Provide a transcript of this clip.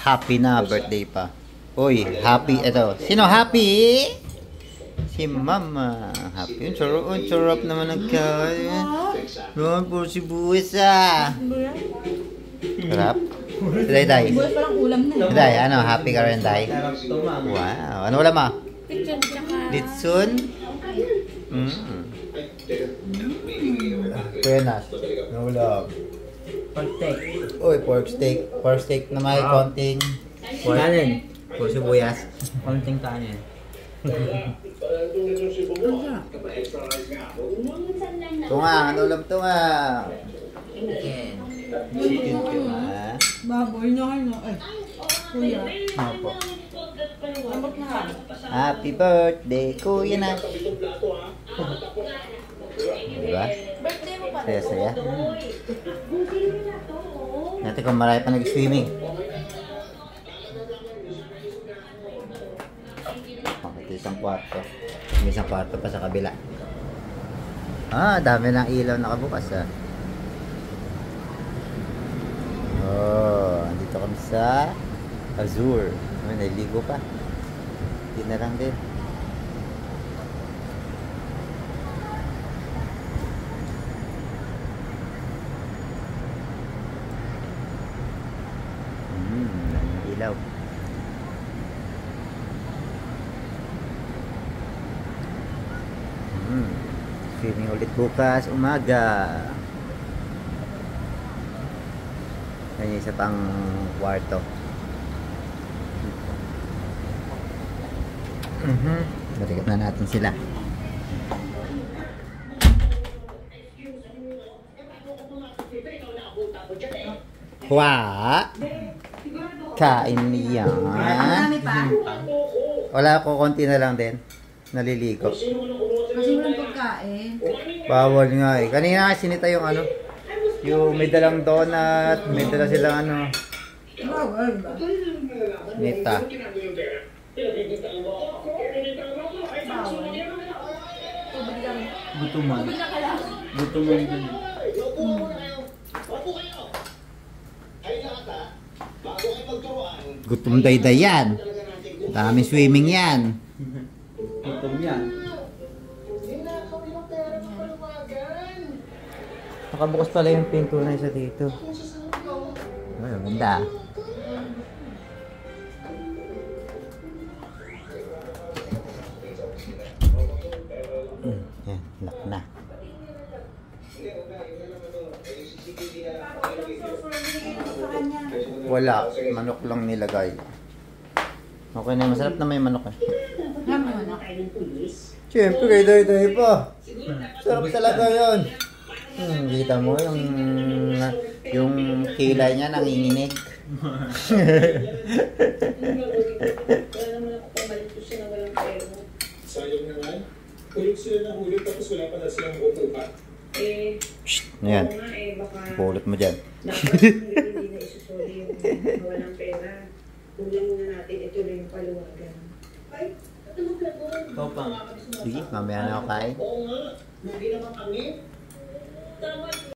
Happy na birthday pa. Uy, happy ito. Sino happy? Si Mama. Happy. Ang sarap naman ng kain. Noon po si Buwis ah. Sarap. Day. Buwis parang ulam na. Day, ano? Happy ka rin, Day? Wow. Ano ulam mo? Litsun tsaka... Litsun? Penas. Ano ulam? Pork steak. Uy, pork steak. Pork steak na may konting... Kanin. Puro sibuyas. Konting kanin. Tunga, ano ulam tunga? Chicken. Chicken tunga. Baboy na kayo. Ay, kuya. Opo. Lambot na ka. Happy birthday, kuya na. Diba? Birthday mo pa. Saya-saya. Natin kung marami pa nag-swimming. Ito isang kwarto. May isang kwarto pa sa kabila. Ah, dami ng ilaw nakabukas ah. Oh, andito kami sa Azure. Ay, naligo pa. Hindi na lang din. Daming ilaw. Swimming ulit bukas umaga. Yan yung isa pang kwarto. Balikat na natin sila. Wa! Kain niyan. Marami pa? Wala ko, konti na lang din. Naliligo. Kasi walang pagkain. Bawal nga eh. Kanina sinita yung ano. Yung may dalang donut. May dala silang ano. Bawal ba? Nita. Bawal. Gutuman. Gutuman din. Gutom dayday yan. Daming swimming yan. Gutom yan. Nakabukas pala yung pinto na isa dito. Ay, ganda. Yan, lock na. Wala, manok lang nilagay. Okay na, masarap na may manok eh. Naman ako. Siyempre, kay day-day pa. Sarap talaga yun. Kita mo yung kilay niya nanginginig. Sayang naman. Ulit sila ng ulit tapos wala pa na silang upupan. Ayan. Pulot mo dyan. Hindi na isusuli yung walang pera. Kulang na natin ito na yung paluwagan. Ay, ito mo platoon. Ikaw pa. Sige, mamaya na ako kain. Oo nga. Hindi naman kami. Tama